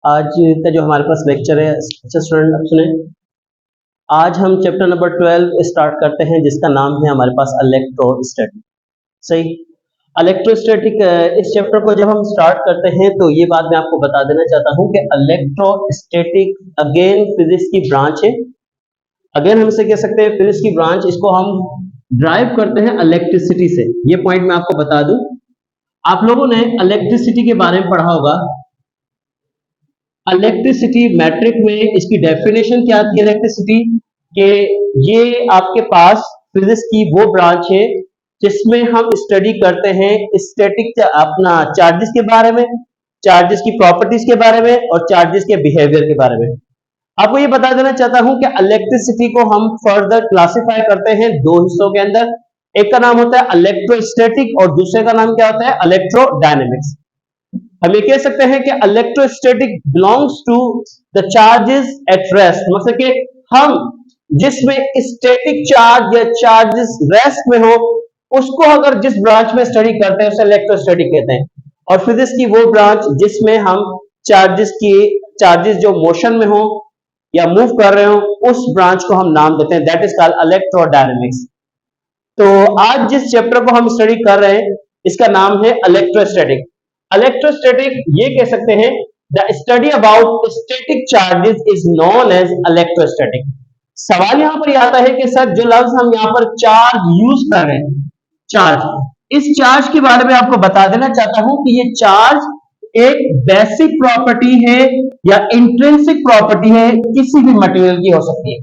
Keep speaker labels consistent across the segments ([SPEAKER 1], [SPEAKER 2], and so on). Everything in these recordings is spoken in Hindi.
[SPEAKER 1] आज का जो हमारे पास लेक्चर है, अच्छा स्टूडेंट अब सुने। आज हम चैप्टर नंबर 12 स्टार्ट करते हैं, जिसका नाम है हमारे पास इलेक्ट्रोस्टैटिक। सही, इलेक्ट्रोस्टैटिक इस चैप्टर को जब हम स्टार्ट करते हैं तो ये बात मैं आपको बता देना चाहता हूँ कि इलेक्ट्रोस्टैटिक अगेन फिजिक्स की ब्रांच है। अगेन हम इसे कह सकते हैं फिजिक्स की ब्रांच। इसको हम ड्राइव करते हैं इलेक्ट्रिसिटी से। ये पॉइंट मैं आपको बता दूं। आप लोगों ने इलेक्ट्रिसिटी के बारे में पढ़ा होगा। इलेक्ट्रिसिटी मैट्रिक में इसकी डेफिनेशन क्या थी इलेक्ट्रिसिटी के, ये आपके पास फिजिक्स की वो ब्रांच है जिसमें हम स्टडी करते हैं स्टैटिक अपना चार्जेस के बारे में, चार्जेस की प्रॉपर्टीज के बारे में और चार्जेस के बिहेवियर के बारे में। आपको ये बता देना चाहता हूं कि इलेक्ट्रिसिटी को हम फर्दर क्लासिफाई करते हैं दो हिस्सों के अंदर। एक का नाम होता है इलेक्ट्रोस्टैटिक और दूसरे का नाम क्या होता है, इलेक्ट्रोडायनेमिक्स। हम ये कह सकते हैं कि electrostatic belongs to the charges at rest, मतलब कि हम जिसमें स्टैटिक चार्ज या चार्जेस रेस्ट में हो उसको अगर जिस ब्रांच में स्टडी करते हैं उसे इलेक्ट्रोस्टैटिक कहते हैं। और फिजिक्स की वो ब्रांच जिसमें हम चार्जेस जो मोशन में हो या मूव कर रहे हो उस ब्रांच को हम नाम देते हैं, दैट इज कॉल्ड इलेक्ट्रोडायनेमिक्स। तो आज जिस चैप्टर को हम स्टडी कर रहे हैं इसका नाम है इलेक्ट्रोस्टैटिक। इलेक्ट्रोस्टैटिक ये कह सकते हैं the study about static charges is known as electrostatic. सवाल यहां पर आता है कि सर जो लफ्ज हम यहां पर चार्ज यूज कर रहे हैं, चार्ज, इस चार्ज के बारे में आपको बता देना चाहता हूं कि ये चार्ज एक बेसिक प्रॉपर्टी है या इंट्रिंसिक प्रॉपर्टी है, किसी भी मटेरियल की हो सकती है।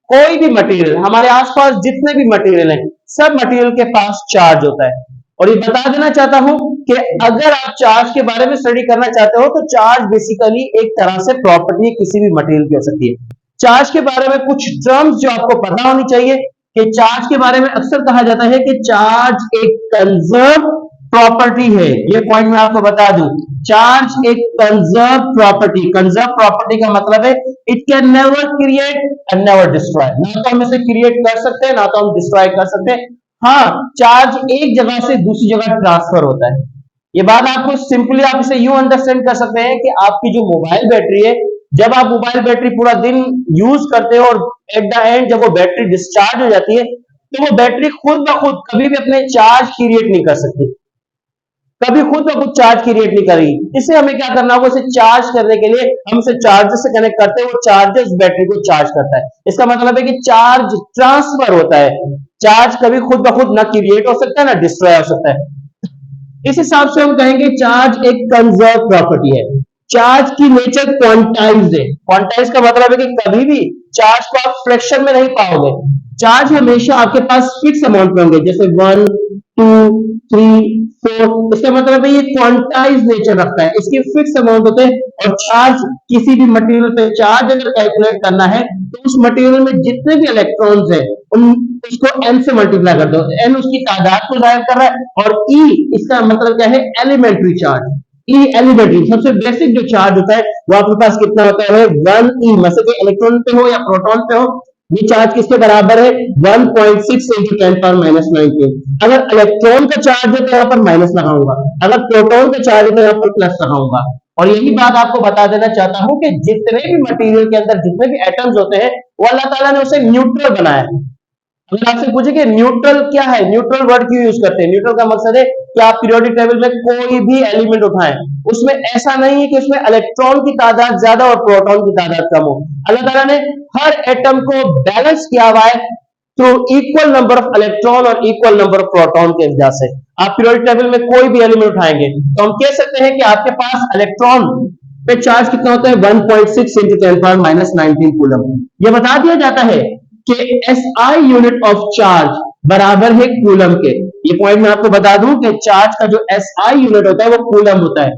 [SPEAKER 1] कोई भी मटेरियल, हमारे आसपास जितने भी मटेरियल हैं सब मटेरियल के पास चार्ज होता है। और ये बता देना चाहता हूं कि अगर आप चार्ज के बारे में स्टडी करना चाहते हो तो चार्ज बेसिकली एक तरह से प्रॉपर्टी किसी भी मटेरियल की हो सकती है। चार्ज के बारे में कुछ टर्म्स जो आपको पता होनी चाहिए कि चार्ज के बारे में अक्सर कहा जाता है कि चार्ज एक कंजर्व प्रॉपर्टी है। ये पॉइंट मैं आपको बता दूं, चार्ज एक कंजर्व प्रॉपर्टी। कंजर्व प्रॉपर्टी का मतलब है it can never create and never destroy. ना तो हम इसे क्रिएट कर सकते हैं ना तो हम डिस्ट्रॉय कर सकते हैं। हाँ, चार्ज एक जगह से दूसरी जगह ट्रांसफर होता है। ये बात आपको सिंपली आप इसे यूं अंडरस्टैंड कर सकते हैं कि आपकी जो मोबाइल बैटरी है, जब आप मोबाइल बैटरी पूरा दिन यूज करते हो और एट द एंड जब वो बैटरी डिस्चार्ज हो जाती है तो वो बैटरी खुद ब खुद कभी भी अपने चार्ज क्रिएट नहीं कर सकती, कभी खुद ब खुद चार्ज क्रिएट नहीं करेगी। इसे हमें क्या करना होगा, इसे चार्ज करने के लिए हम इसे चार्जर से कनेक्ट करते हैं, वो चार्जर बैटरी को चार्ज करता है। इसका मतलब है कि चार्ज ट्रांसफर होता है। चार्ज कभी खुद ब खुद ना क्रिएट हो सकता है ना डिस्ट्रॉय हो सकता है। इस हिसाब से हम कहेंगे चार्ज एक कंजर्व प्रॉपर्टी है। चार्ज की नेचर क्वांटाइज्ड है। क्वांटाइज का मतलब है कि कभी भी चार्ज को आप फ्रैक्शन में नहीं पाओगे। चार्ज हमेशा आपके पास फिक्स अमाउंट में होंगे, जैसे 1 2 3 4। इसका मतलब है ये क्वांटाइज नेचर रखता है, इसके फिक्स अमाउंट होते हैं। और चार्ज, किसी भी मटेरियल पे चार्ज अगर कैलकुलेट करना है तो उस मटेरियल में जितने भी इलेक्ट्रॉन्स हैं उन उसको n से मल्टीप्लाई कर दो। n उसकी तादाद को जाहिर कर रहा है और e इसका मतलब क्या है, एलिमेंट्री चार्ज। ई एलिमेंट्री सबसे बेसिक जो चार्ज होता है वो आपके पास कितना होता है, 1e। मतलब कि इलेक्ट्रॉन पे हो या प्रोटॉन पे हो, ये चार्ज किसके बराबर है, 1.6 into 10 power minus 19। अगर इलेक्ट्रॉन का चार्ज है तो यहाँ पर माइनस लगाऊंगा, अगर प्रोटॉन का चार्ज है तो यहाँ पर प्लस लगाऊंगा। और यही बात आपको बता देना चाहता हूं कि जितने भी मटेरियल के अंदर जितने भी एटम्स होते हैं वो अल्लाह ताला ने उसे न्यूट्रल बनाया है। अगर आपसे पूछे कि न्यूट्रल क्या है, न्यूट्रल वर्ड क्यों यूज करते हैं, न्यूट्रल का मकसद है कि आप पीरियोडिक टेबल में कोई भी एलिमेंट उठाएं, उसमें ऐसा नहीं है कि उसमें इलेक्ट्रॉन की तादाद ज्यादा और प्रोटॉन की तादाद कम हो। अल्लाह ताला ने हर एटम को बैलेंस किया हुआ है through equal number of electron और इक्वल नंबर ऑफ प्रोटॉन के वजह से। आप पीरियोडिक टेबल में कोई भी एलिमेंट उठाएंगे तो हम कह सकते हैं कि आपके पास इलेक्ट्रॉन पे चार्ज कितना होता है, 1.6 into 10 power minus 19 कूलम। ये बता दिया जाता है कि SI यूनिट ऑफ चार्ज बराबर है कूलम के। ये पॉइंट मैं आपको बता दूं कि चार्ज का जो SI यूनिट होता है वो कूलम होता है।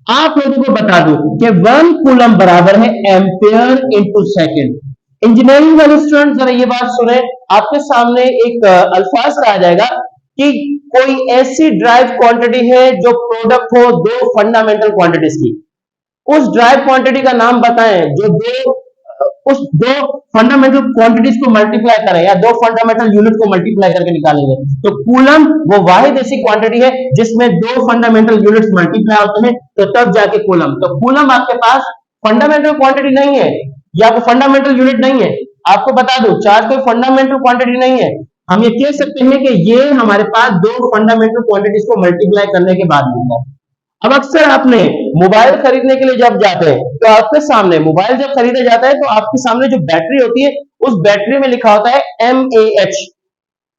[SPEAKER 1] आप लोगों को बता दूं कि 1 कूलम बराबर है एम्पियर इनटू सेकंड। इंजीनियरिंग वाले स्टूडेंट जरा ये बात सुने, आपके सामने एक अल्फाज कहा जाएगा कि कोई ऐसी ड्राइव क्वांटिटी है जो प्रोडक्ट हो दो फंडामेंटल क्वांटिटीज की। उस ड्राइव क्वांटिटी का नाम बताएं जो दो उस दो फंडामेंटल क्वांटिटीज को मल्टीप्लाई करें या दो फंडामेंटल यूनिट को मल्टीप्लाई करके निकालेंगे, तो कूलम वो वाहिद ऐसी क्वांटिटी है जिसमें दो फंडामेंटल यूनिट्स मल्टीप्लाई होते हैं, तो तब जाके कूलम। तो कूलम आपके पास फंडामेंटल क्वांटिटी नहीं है या फंडामेंटल यूनिट नहीं है। आपको बता दूं, चार्ज कोई फंडामेंटल क्वांटिटी नहीं है। हम ये कह सकते हैं कि ये हमारे पास दो फंडामेंटल क्वांटिटीज को मल्टीप्लाई करने के बाद मिलता है। अब अक्सर आपने मोबाइल खरीदने के लिए जब जाते हैं तो आपके सामने मोबाइल जब खरीदा जाता है तो आपके सामने जो बैटरी होती है उस बैटरी में लिखा होता है MAH,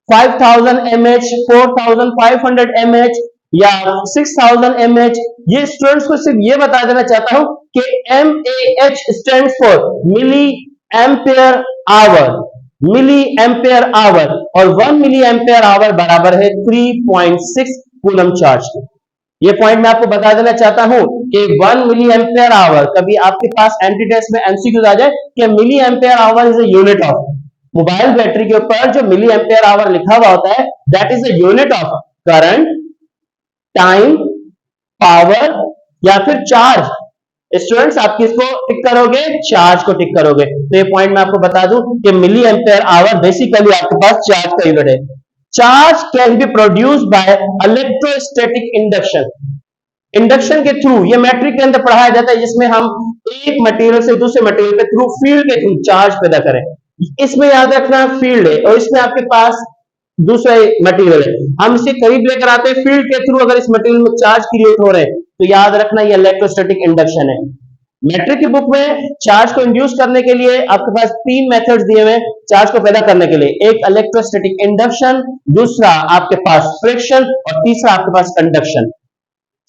[SPEAKER 1] 5000 mAh, 4500 mAh या 6000 mAh। ये स्टूडेंट्स को सिर्फ ये बता देना चाहता हूं कि MAH stands for milli ampere hour, milli ampere hour, और 1 मिली एम्पेयर आवर बराबर है 3.6 कूलम चार्ज के। ये पॉइंट मैं आपको बता देना चाहता हूं कि 1 मिली एम्पेयर आवर, कभी आपके पास एंटी टेस्ट में एमसीक्यू आ जाए कि milli ampere hour is a unit of, mobile battery के ऊपर जो मिली एम्पेयर आवर लिखा हुआ होता है that is a unit of current, time, power या फिर चार्ज। स्टूडेंट्स आप किसको टिक करोगे? चार्ज को टिक करोगे। तो ये पॉइंट मैं आपको बता दूं कि मिली एम्पेयर आवर बेसिकली आपके पास चार्ज का यूनिट है। Charge can be produced by electrostatic induction. Induction के थ्रू, ये मैट्रिक के अंदर पढ़ाया जाता है जिसमें हम एक मटेरियल से दूसरे मटेरियल के थ्रू फील्ड के थ्रू चार्ज पैदा करें। इसमें याद रखना फील्ड है और इसमें आपके पास दूसरा मटेरियल है, हम इसे करीब लेकर आते हैं फील्ड के थ्रू। अगर इस मटेरियल में चार्ज क्रिएट हो रहे हैं तो याद रखना ये इलेक्ट्रोस्टैटिक इंडक्शन है। मैट्रिक की बुक में चार्ज को इंड्यूस करने के लिए आपके पास तीन मेथड्स दिए हुए चार्ज को पैदा करने के लिए, एक इलेक्ट्रोस्टैटिक इंडक्शन, दूसरा आपके पास फ्रिक्शन और तीसरा आपके पास कंडक्शन।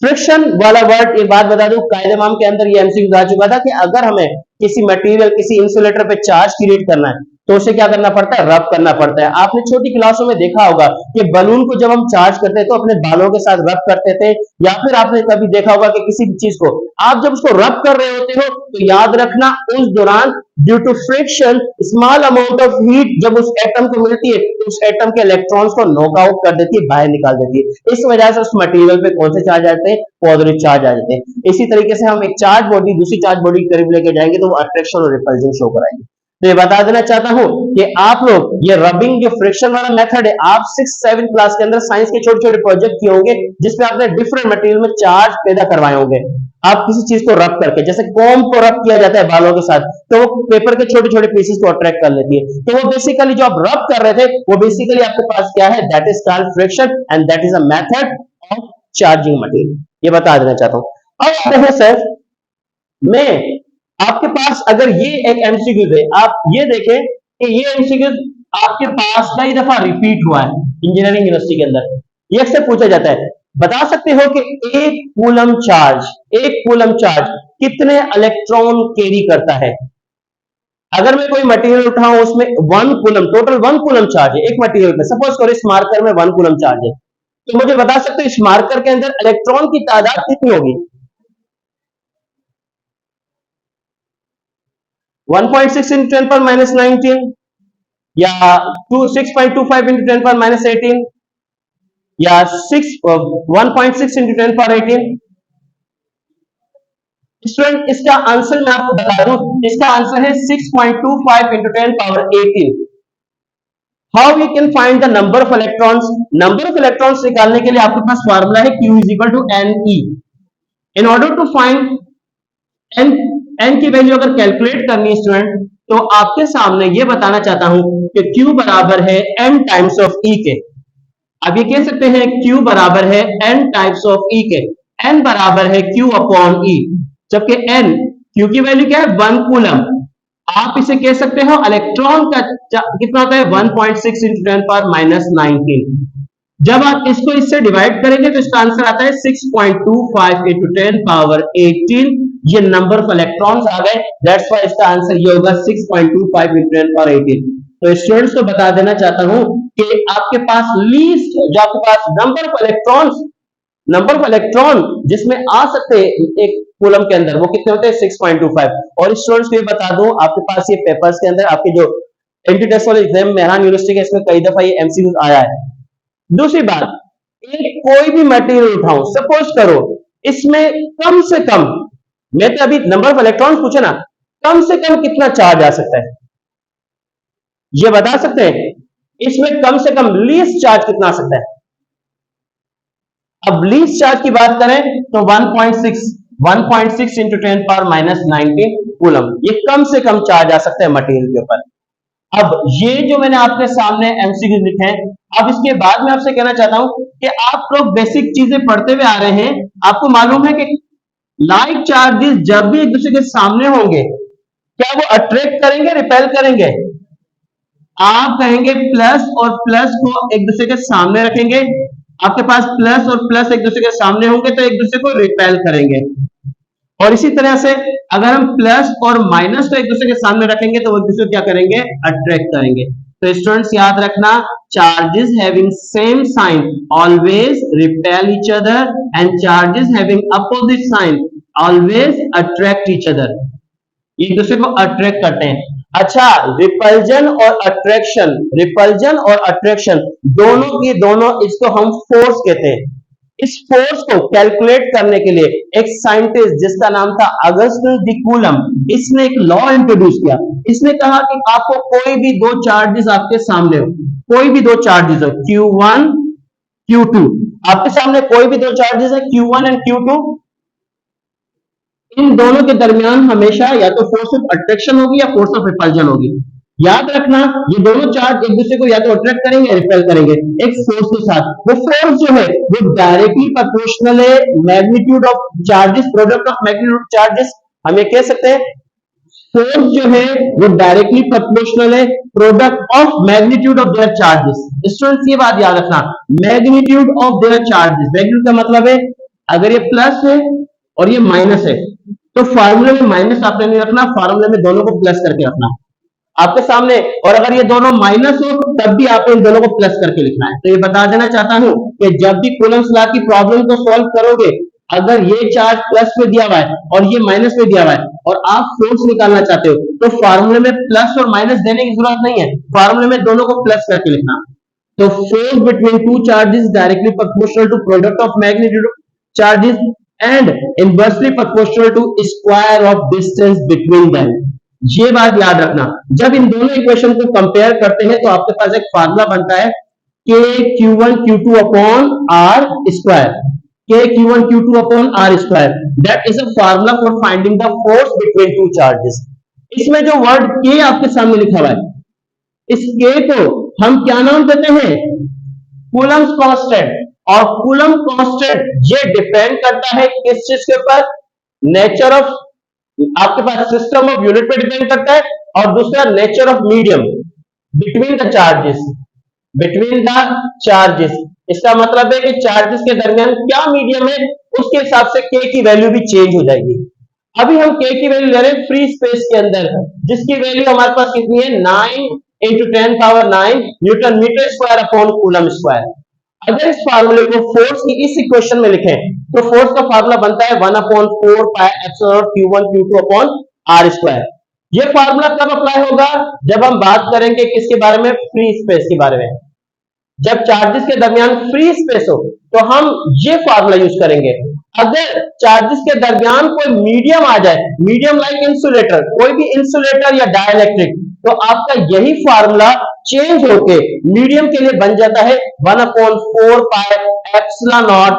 [SPEAKER 1] फ्रिक्शन वाला वर्ड एक बात बता दूं, कायदे माम के अंदर ये एमसीक्यू आ चुका था कि अगर हमें किसी मटेरियल, किसी इंसुलेटर पे चार्ज क्रिएट करना है तो उसे क्या करना पड़ता है? रब करना पड़ता है। आपने छोटी क्लासों में देखा होगा कि बलून को जब हम चार्ज करते हैं तो अपने बालों के साथ रब करते थे, या फिर आपने कभी देखा होगा कि किसी भी चीज को आप जब उसको रब कर रहे होते हो तो याद रखना उस दौरान due to friction small amount of heat जब उस एटम को मिलती है तो उस एटम के इलेक्ट्रॉन्स को नॉकआउट कर देती है, बाहर निकाल देती है। इस वजह से उस मटेरियल पे कौन से चार्ज आते हैं? पॉजिटिव चार्ज आ जाते हैं। इसी तरीके से हम एक चार्ज बॉडी दूसरी चार्ज बॉडी के करीब लेके जाएंगे तो वो अट्रैक्शन और रिपल्जन शो कराएंगे। तो ये बता देना चाहता हूं कि आप लोग ये रबिंग जो फ्रिक्शन वाला मेथड है, आप 6-7 क्लास के अंदर साइंस के छोटे छोटे प्रोजेक्ट किए होंगे जिसमें आपने डिफरेंट मटेरियल में चार्ज पैदा करवाए होंगे। आप किसी चीज को रब करके, जैसे कॉम को रब किया जाता है बालों के साथ, तो वो पेपर के छोटे छोटे पीसेस को अट्रैक्ट कर लेती है। तो वो बेसिकली जो आप रब कर रहे थे वो बेसिकली आपके पास क्या है? That is called friction and that is a method of charging material. ये बता देना चाहता हूं। अब आते हैं सर, मैं आपके पास अगर ये एक एमसीक्यू है, आप ये देखें कि ये एमसीक्यू आपके पास कई दफा रिपीट हुआ है इंजीनियरिंग यूनिवर्सिटी के अंदर। ये अक्सर पूछा जाता है, बता सकते हो कि एक कूलम चार्ज कितने इलेक्ट्रॉन कैरी करता है? अगर मैं कोई मटेरियल उठाऊं उसमें 1 कूलम, टोटल 1 कूलम चार्ज है एक मटेरियल पे, सपोज करो इस मार्कर में 1 कूलम चार्ज है, तो मुझे बता सकते हो इस मार्कर के अंदर इलेक्ट्रॉन की तादाद कितनी होगी? 1.6 into 10 power minus 19 या 6.25 into 10 power minus 18 या 1.6 into 10 power 18। स्टूडेंट इसका आंसर मैं आपको बता दूं, इसका आंसर है 6.25 into 10 power 18। How you can find the number of electrons? Number of electrons निकालने के लिए आपके पास फार्मूला है Q is equal to NE। In order to find N की वैल्यू अगर कैलकुलेट करनी है स्टूडेंट, तो आपके सामने ये बताना चाहता हूं कि Q बराबर है n टाइम्स ऑफ E के। अब ये कह सकते हैं Q बराबर है n टाइम्स ऑफ E के, n बराबर है Q अपॉन E, जबकि n Q की वैल्यू क्या है? 1 कूलम। आप इसे कह सकते हो इलेक्ट्रॉन का कितना होता है? 1.6 into 10 power minus 19। जब आप इसको इससे डिवाइड करेंगे तो इसका आंसर आता है 6.25 into 10 power 18। ये नंबर ऑफ इलेक्ट्रॉन्स आ गए, दैट्स व्हाई इसका आंसर ये होगा 6.25 into 10 power 18। तो स्टूडेंट्स को बता देना चाहता हूं कि आपके पास लीस्ट जो आपके पास नंबर ऑफ इलेक्ट्रॉन जिसमें आ सकते हैं एक कूलम के अंदर, वो कितने होते हैं? 6.25। और स्टूडेंट्स को ये बता दूं, आपके पास ये पेपर्स के अंदर आपके जो एंटी टेस्ट वाले एग्जाम मेहरान यूनिवर्सिटी के, इसमें कई दफा ये एमसीक्यू आया है। दूसरी बात, एक कोई भी मटेरियल उठाऊं, सपोज करो इसमें कम से कम, मैं तो अभी नंबर ऑफ इलेक्ट्रॉन्स पूछे ना, कम से कम कितना चार्ज आ सकता है, ये बता सकते हैं? इसमें कम से कम लीस्ट चार्ज कितना आ सकता है? अब लीस्ट चार्ज की बात करें तो 1.6 इंटू 10⁻⁻19 कूलम, ये कम से कम चार्ज आ सकता है मटेरियल के ऊपर। अब ये जो मैंने आपके सामने एमसीक्यू लिखे हैं, अब इसके बाद में आपसे कहना चाहता हूं कि आप लोग बेसिक चीजें पढ़ते हुए आ रहे हैं, आपको मालूम है कि लाइक चार्जेस जब भी एक दूसरे के सामने होंगे, क्या वो अट्रैक्ट करेंगे, रिपेल करेंगे? आप कहेंगे प्लस और प्लस को एक दूसरे के सामने रखेंगे, आपके पास प्लस और प्लस एक दूसरे के सामने होंगे तो एक दूसरे को रिपेल करेंगे। और इसी तरह से अगर हम प्लस और माइनस को एक दूसरे के सामने रखेंगे तो वो एक दूसरे को क्या करेंगे, अट्रैक्ट करेंगे। तो स्टूडेंट्स याद रखना, charges having same sign always repel each other and charges having opposite sign always attract each other, एक दूसरे को अट्रैक्ट करते हैं। अच्छा, रिपल्जन और अट्रैक्शन दोनों की दोनों, इसको हम फोर्स कहते हैं। इस फोर्स को कैलकुलेट करने के लिए एक साइंटिस्ट जिसका नाम था अगस्टस डी कूलम, इसने एक लॉ इंट्रोड्यूस किया। इसने कहा कि आपको कोई भी दो चार्जेस आपके सामने हो, कोई भी दो चार्जेस हो, Q1 Q2, आपके सामने कोई भी दो चार्जेस है Q1 एंड Q2, इन दोनों के दरमियान हमेशा या तो फोर्स ऑफ अट्रैक्शन होगी या फोर्स ऑफ रिपल्जन होगी। याद रखना, ये दोनों चार्ज एक दूसरे को या तो अट्रैक्ट करेंगे या रिपेल करेंगे एक फोर्स के साथ। वो फोर्स जो है वो डायरेक्टली प्रोपोर्शनल है magnitude of charges, product of magnitude charges. हम ये कह सकते हैं फोर्स जो है वो डायरेक्टली प्रोपोर्शनल है product of magnitude of their charges. Students ये बात याद रखना, magnitude of their charges, magnitude का मतलब है अगर ये प्लस है और ये माइनस है तो फार्मूले में माइनस आपने नहीं रखना, फार्मूले में दोनों को प्लस करके रखना आपके सामने। और अगर ये दोनों माइनस हो तब भी आपको इन दोनों को प्लस करके लिखना है। तो ये बता देना चाहता हूं कि जब भी कूलम्स लॉ की प्रॉब्लम को सॉल्व करोगे, अगर ये चार्ज प्लस में दिया हुआ है और ये माइनस में दिया हुआ है और आप फोर्स निकालना चाहते हो तो फार्मूले में प्लस और माइनस देने की जरूरत नहीं है, फार्मूले में दोनों को प्लस करके लिखना। तो force between two charges directly proportional to product of magnitude of charges and inversely proportional to square of distance between them। ये बात याद रखना, जब इन दोनों इक्वेशन को कंपेयर करते हैं तो आपके पास एक फार्मूला बनता है k q1 q2 upon r square, k q1 q2 upon r square, that is a formula for finding the force between two charges. इसमें जो वर्ड k आपके सामने लिखा हुआ है, इस k को हम क्या नाम देते हैं, कूलम्स कांस्टेंट। और कूलम कांस्टेंट ये डिपेंड करता है किस चीज के ऊपर, नेचर ऑफ, आपके पास सिस्टम ऑफ यूनिट पे डिपेंड करता है, और दूसरा nature of medium between the charges, between the charges. इसका मतलब है कि चार्जेस के दरमियान क्या मीडियम है उसके हिसाब से के की वैल्यू भी चेंज हो जाएगी। अभी हम के की वैल्यू ले रहे हैं फ्री स्पेस के अंदर, जिसकी वैल्यू हमारे पास कितनी है, 9 into 10⁻9 newton metre square upon coulomb square. अगर इस फार्मूले को फोर्स की इस इक्वेशन में लिखें तो फोर्स का फार्मूला बनता है 1/4 pi epsilon Q1 Q2 upon r square. ये फार्मूला कब अप्लाई होगा, जब हम बात करेंगे किसके बारे में, फ्री स्पेस के बारे में। जब चार्जेस के दरमियान फ्री स्पेस हो तो हम ये फार्मूला यूज करेंगे। अगर चार्जेस के दरमियान कोई मीडियम आ जाए, मीडियम लाइक इंसुलेटर, कोई भी इंसुलेटर या डाइलेक्ट्रिक, तो आपका यही फार्मूला चेंज होके मीडियम के लिए बन जाता है 1/4 pi epsilon not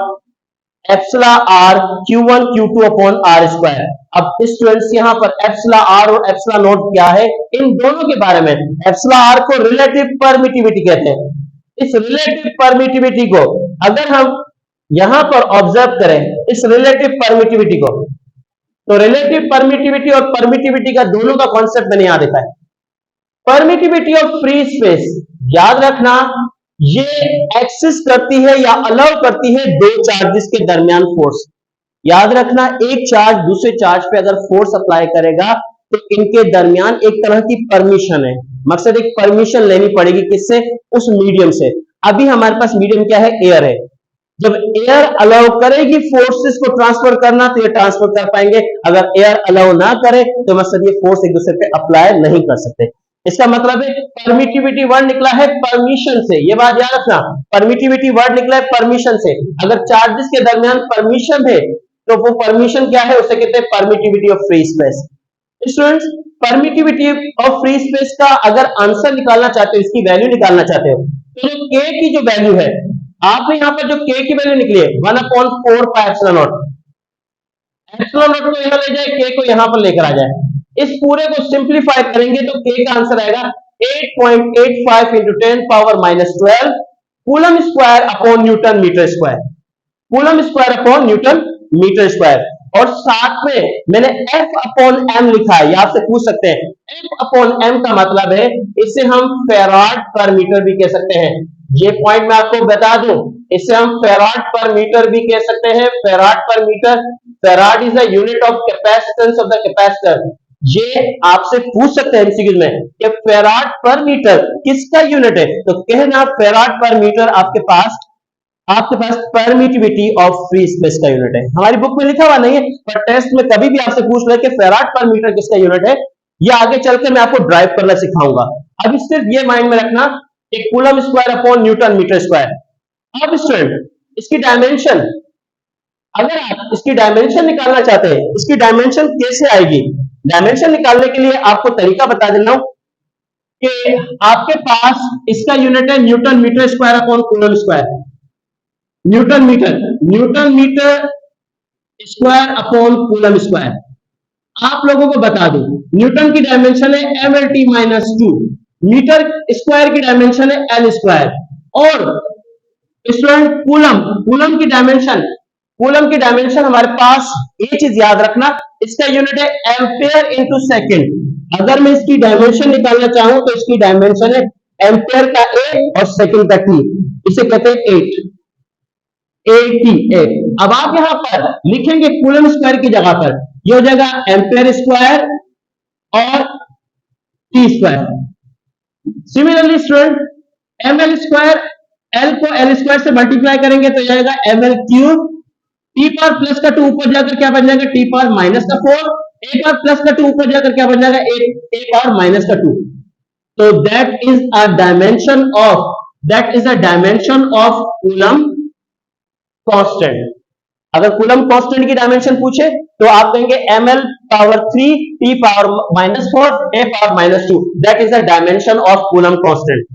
[SPEAKER 1] epsilon r Q1 Q2 upon r square. अब स्टूडेंट्स यहां पर एप्सिलॉन r और एप्सिलॉन नॉट क्या है, इन दोनों के बारे में, एप्सिलॉन r को रिलेटिव परमिटिविटी कहते हैं। इस रिलेटिव परमिटिविटी को अगर हम यहां पर ऑब्जर्व करें, इस रिलेटिव परमिटिविटी को, तो रिलेटिव परमिटिविटी और परमिटिविटी का दोनों का कॉन्सेप्ट मैंने यहां देखा है। परमिटिविटी ऑफ फ्री स्पेस, याद रखना, ये एक्सिस करती है या अलाउ करती है दो चार्जेस के दरमियान फोर्स। याद रखना, एक चार्ज दूसरे चार्ज पे अगर फोर्स अप्लाई करेगा तो इनके दरमियान एक तरह की परमिशन है, मकसद एक परमिशन लेनी पड़ेगी किससे, उस मीडियम से। अभी हमारे पास मीडियम क्या है, एयर है। जब एयर अलाउ करेगी फोर्सेस को ट्रांसफर करना तो ये ट्रांसफर कर पाएंगे, अगर एयर अलाउ ना करे तो मकसद ये फोर्स एक दूसरे पे अप्लाई नहीं कर सकते। इसका मतलब है परमिटिविटी वर्ड निकला है परमिशन से, ये बात याद रखना, परमिटिविटी वर्ड निकला है परमिशन से। अगर चार्जेस के दरमियान परमिशन है तो वो परमिशन क्या है, उसे कहते हैं permittivity of free space. Students, permittivity of free space का अगर आंसर निकालना चाहते हो, इसकी वैल्यू निकालना चाहते हो, तो जो के की जो वैल्यू है, आपने यहां पर जो के की वैल्यू निकली है 1/4 pi epsilon not, epsilon not को यहां ले जाए, के को यहां पर लेकर आ जाए, इस पूरे को सिंप्लीफाई करेंगे तो के का आंसर आएगा 8.85 into 10 power -12 coulomb square upon newton metre square, coulomb square upon newton metre square. और साथ में मैंने F अपॉन एम लिखा है, ये आपसे पूछ सकते हैं, F अपॉन एम का मतलब है, इसे हम फेराड पर मीटर भी कह सकते हैं। ये पॉइंट मैं आपको बता दूं, इसे हम फेराड पर मीटर भी कह सकते हैं। Farad per metre, farad is the unit of capacitance of the capacitor. ये आपसे पूछ सकते हैं एमसीक्यू में कि फेराड पर मीटर किसका यूनिट है, तो कहना फेराड पर मीटर आपके पास परमिटिविटी ऑफ फ्री स्पेस का यूनिट है। हमारी बुक में लिखा हुआ नहीं है, पर टेस्ट में कभी भी आपसे पूछ ले कि फेराड पर मीटर किसका यूनिट है, ये आगे चलकर मैं आपको ड्राइव करना सिखाऊंगा। अभी सिर्फ ये माइंड में रखना कि coulomb square upon newton metre square. अब स्टूडेंट, इसकी डायमेंशन, अगर आप इसकी डायमेंशन निकालना चाहते हैं, इसकी डायमेंशन कैसे आएगी? डायमेंशन निकालने के लिए आपको तरीका बता देना हूं कि आपके पास इसका यूनिट है newton metre square upon coulomb square, newton metre square upon coulomb square. आप लोगों को बता दूं, न्यूटन की डायमेंशन है mlt-2, मीटर स्क्वायर की डायमेंशन है एल स्क्वायर, और स्टूडेंट कूलम की डायमेंशन हमारे पास, ये चीज याद रखना, इसका यूनिट है एम्पेयर इंटू सेकेंड। अगर मैं इसकी डायमेंशन निकालना चाहूं तो इसकी डायमेंशन है एम्पेयर का ए और सेकेंड का टी, इसे कहते हैं 88। अब आप यहां पर लिखेंगे कूलम स्क्वायर की जगह पर, यह हो जाएगा एम्पेयर स्क्वायर और T square. Similarly student, ML square, L को एल स्क्वायर से मल्टीप्लाई करेंगे तो जाएगा ML cube, T power plus का 2 ऊपर जाकर क्या बन जाएगा टी पावर माइनस का 4, ए पावर प्लस का 2 ऊपर जाकर क्या बन जाएगा ए पावर माइनस का 2। तो that is a dimension of coulomb constant. अगर कूलम कांस्टेंट की डायमेंशन पूछे तो आप कहेंगे ml power 3 t power -4 a power -2, that is the dimension of coulomb constant.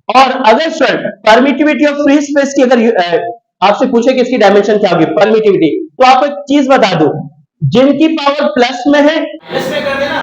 [SPEAKER 1] और अगर sir permittivity of free space की अगर आपसे पूछे कि इसकी डायमेंशन क्या होगी परमिटिविटी, तो आपको एक चीज बता दूं, जिनकी पावर प्लस में है माइनस में कर देना,